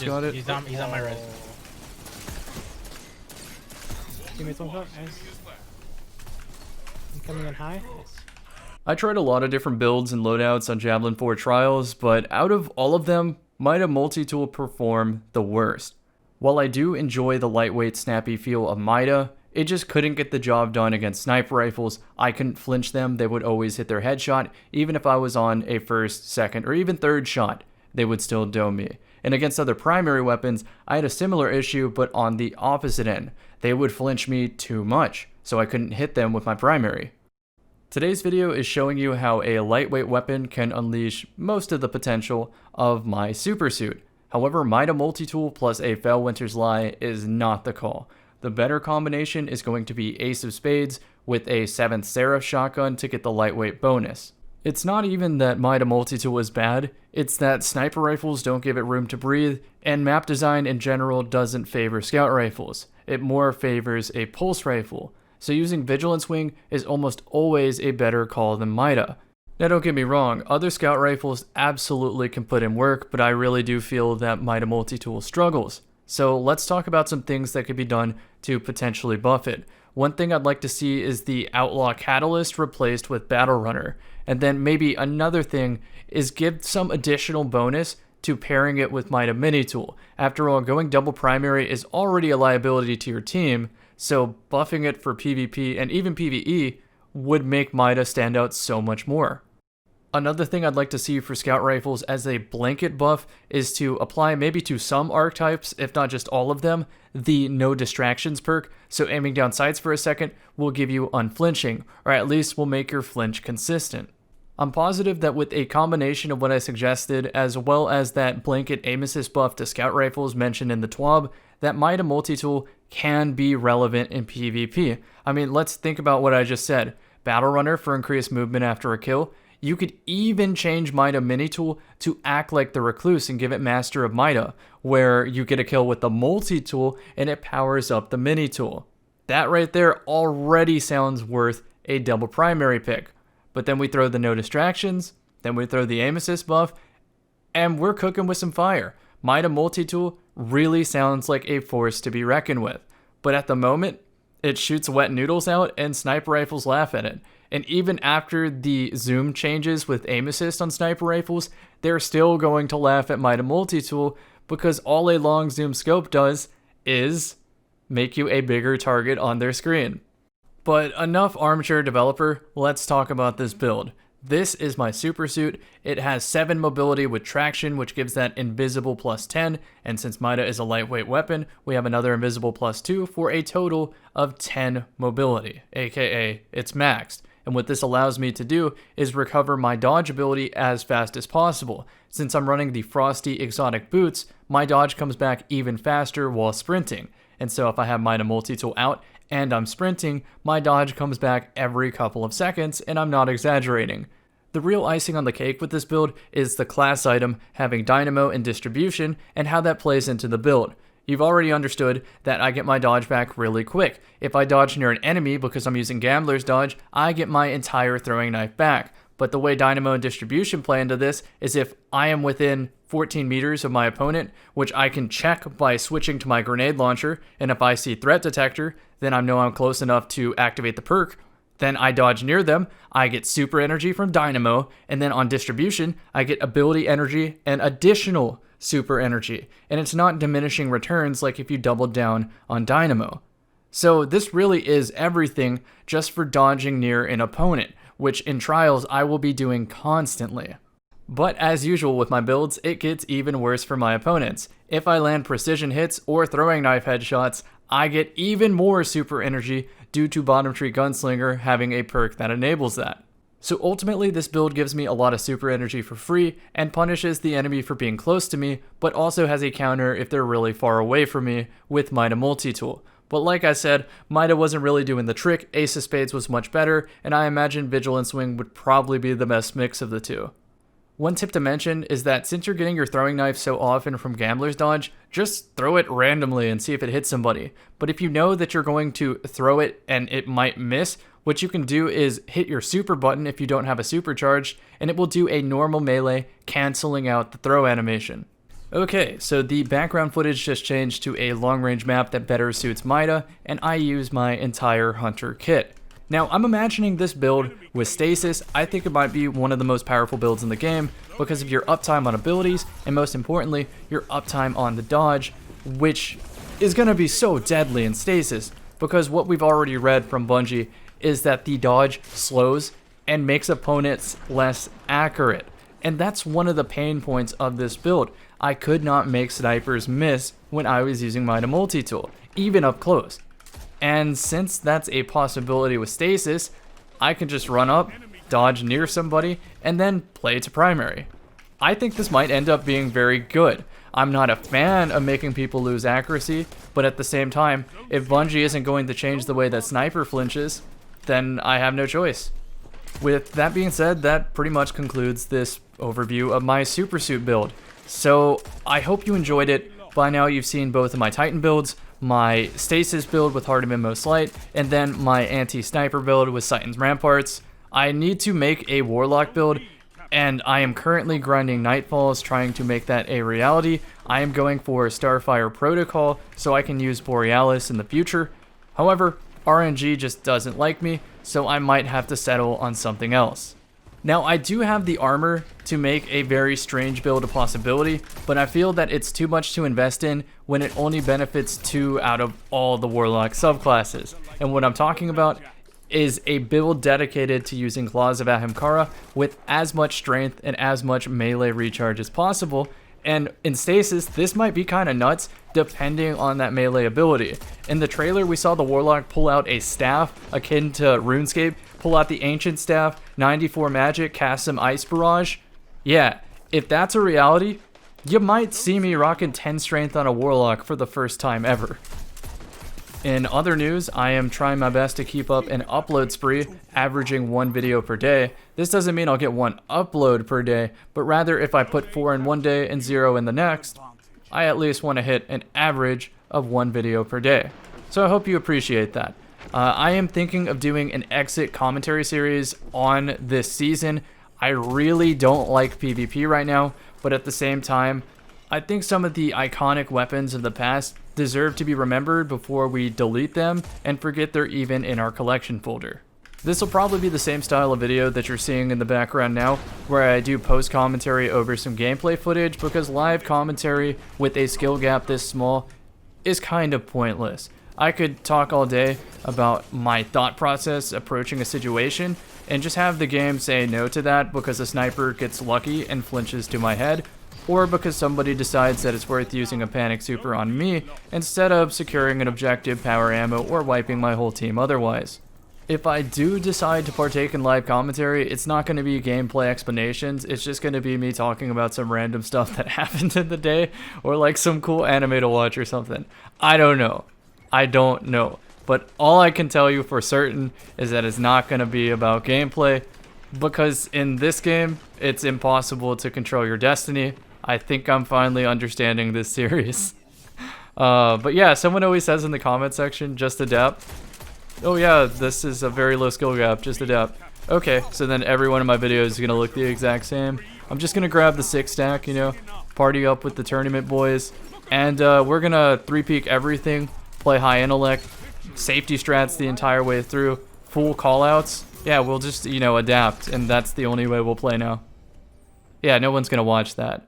almost got it. He's on my res. Teammates one shot. Nice. I'm coming in high. Nice. I tried a lot of different builds and loadouts on Javelin 4 trials, but out of all of them, Mida Multi Tool performed the worst. While I do enjoy the lightweight, snappy feel of Mida, it just couldn't get the job done against sniper rifles. I couldn't flinch them, they would always hit their headshot. Even if I was on a first, second, or even third shot, they would still dome me. And against other primary weapons, I had a similar issue, but on the opposite end. They would flinch me too much, so I couldn't hit them with my primary. Today's video is showing you how a lightweight weapon can unleash most of the potential of my super suit. However, Mida Multi Tool plus a Fell Winter's Lie is not the call. The better combination is going to be Ace of Spades with a 7th Seraph shotgun to get the lightweight bonus. It's not even that Mida Multi Tool is bad, it's that sniper rifles don't give it room to breathe, and map design in general doesn't favor scout rifles. It more favors a pulse rifle. So using Vigilance Wing is almost always a better call than Mida. Now don't get me wrong, other scout rifles absolutely can put in work, but I really do feel that Mida Multi Tool struggles. So let's talk about some things that could be done to potentially buff it. One thing I'd like to see is the Outlaw Catalyst replaced with Battle Runner. And then maybe another thing is give some additional bonus to pairing it with Mida Mini Tool. After all, going double primary is already a liability to your team, so buffing it for PvP and even PvE would make Mida stand out so much more. Another thing I'd like to see for scout rifles as a blanket buff is to apply maybe to some archetypes, if not just all of them, the no distractions perk. So aiming down sights for a second will give you unflinching, or at least will make your flinch consistent. I'm positive that with a combination of what I suggested, as well as that blanket aim assist buff to scout rifles mentioned in the TWAB, that Mida Multi Tool can be relevant in PvP. I mean, let's think about what I just said. Battle Runner for increased movement after a kill. You could even change Mida Mini Tool to act like the Recluse and give it Master of Mida, where you get a kill with the Multi Tool and it powers up the Mini Tool. That right there already sounds worth a double primary pick. But then we throw the no distractions, then we throw the aim assist buff, and we're cooking with some fire. Mida Multi Tool really sounds like a force to be reckoned with. But at the moment, it shoots wet noodles out and sniper rifles laugh at it. And even after the zoom changes with aim assist on sniper rifles, they're still going to laugh at Mida Multi Tool because all a long zoom scope does is make you a bigger target on their screen. But enough armchair developer, let's talk about this build. This is my super suit. It has 7 mobility with traction, which gives that invisible plus 10, and since Mida is a lightweight weapon, we have another invisible plus 2 for a total of 10 mobility, aka it's maxed. And what this allows me to do is recover my dodge ability as fast as possible. Since I'm running the Frosty exotic boots, my dodge comes back even faster while sprinting. And so if I have Mida Multi Tool out and I'm sprinting, my dodge comes back every couple of seconds, and I'm not exaggerating. The real icing on the cake with this build is the class item having dynamo and distribution and how that plays into the build. You've already understood that I get my dodge back really quick. If I dodge near an enemy because I'm using Gambler's dodge, I get my entire throwing knife back. But the way dynamo and distribution play into this is if I am within 14 meters of my opponent, which I can check by switching to my grenade launcher, and if I see threat detector, then I know I'm close enough to activate the perk. Then I dodge near them, I get super energy from dynamo, and then on distribution, I get ability energy and additional super energy. And it's not diminishing returns like if you doubled down on dynamo. So this really is everything just for dodging near an opponent, which in trials I will be doing constantly. But as usual with my builds, it gets even worse for my opponents. If I land precision hits or throwing knife headshots, I get even more super energy due to Bottom Tree Gunslinger having a perk that enables that. So ultimately this build gives me a lot of super energy for free and punishes the enemy for being close to me, but also has a counter if they're really far away from me with Mida Multi Tool. But like I said, Mida wasn't really doing the trick, Ace of Spades was much better, and I imagine Vigilance Wing would probably be the best mix of the two. One tip to mention is that since you're getting your throwing knife so often from Gambler's dodge, just throw it randomly and see if it hits somebody. But if you know that you're going to throw it and it might miss, what you can do is hit your super button if you don't have a supercharged, and it will do a normal melee, canceling out the throw animation. Okay, so the background footage just changed to a long-range map that better suits Mida, and I use my entire Hunter kit. Now, I'm imagining this build with Stasis. I think it might be one of the most powerful builds in the game because of your uptime on abilities, and most importantly, your uptime on the dodge, which is going to be so deadly in Stasis, because what we've already read from Bungie is that the dodge slows and makes opponents less accurate. And that's one of the pain points of this build. I could not make snipers miss when I was using Mida Multi Tool, even up close. And since that's a possibility with Stasis, I can just run up, dodge near somebody, and then play to primary. I think this might end up being very good. I'm not a fan of making people lose accuracy, but at the same time, if Bungie isn't going to change the way that sniper flinches, then I have no choice. With that being said, that pretty much concludes this overview of my Super Suit build. So I hope you enjoyed it. By now you've seen both of my Titan builds, my Stasis build with Heart of Inmost Light, and then my anti-sniper build with Titan's Ramparts. I need to make a Warlock build, and I am currently grinding Nightfalls, trying to make that a reality. I am going for Starfire Protocol so I can use Borealis in the future. However, RNG just doesn't like me, so I might have to settle on something else. Now, I do have the armor to make a very strange build a possibility, but I feel that it's too much to invest in when it only benefits 2 out of all the Warlock subclasses. And what I'm talking about is a build dedicated to using Claws of Ahimkara with as much strength and as much melee recharge as possible. And in Stasis, this might be kind of nuts depending on that melee ability. In the trailer, we saw the Warlock pull out a staff akin to RuneScape, pull out the Ancient Staff, 94 magic, cast some Ice Barrage. Yeah, if that's a reality, you might see me rocking 10 strength on a Warlock for the first time ever. In other news, I am trying my best to keep up an upload spree, averaging 1 video per day. This doesn't mean I'll get 1 upload per day, but rather if I put 4 in one day and 0 in the next, I at least want to hit an average of 1 video per day. So I hope you appreciate that. I am thinking of doing an exit commentary series on this season. I really don't like PvP right now, but at the same time, I think some of the iconic weapons of the past deserve to be remembered before we delete them and forget they're even in our collection folder. This will probably be the same style of video that you're seeing in the background now, where I do post commentary over some gameplay footage, because live commentary with a skill gap this small is kind of pointless. I could talk all day about my thought process approaching a situation and just have the game say no to that because a sniper gets lucky and flinches to my head, or because somebody decides that it's worth using a panic super on me instead of securing an objective, power ammo, or wiping my whole team otherwise. If I do decide to partake in live commentary, it's not going to be gameplay explanations, it's just going to be me talking about some random stuff that happened in the day, or like some cool anime to watch or something. I don't know. But all I can tell you for certain is that it's not going to be about gameplay, because in this game, it's impossible to control your destiny. I think I'm finally understanding this series. But yeah, someone always says in the comment section, just adapt. Oh yeah, this is a very low skill gap, just adapt. Okay, so then every one of my videos is going to look the exact same. I'm just going to grab the 6 stack, you know, party up with the tournament boys, and we're going to 3-peak everything, play high intellect, safety strats the entire way through, full callouts. Yeah, we'll just, you know, adapt, and that's the only way we'll play now. Yeah, no one's going to watch that.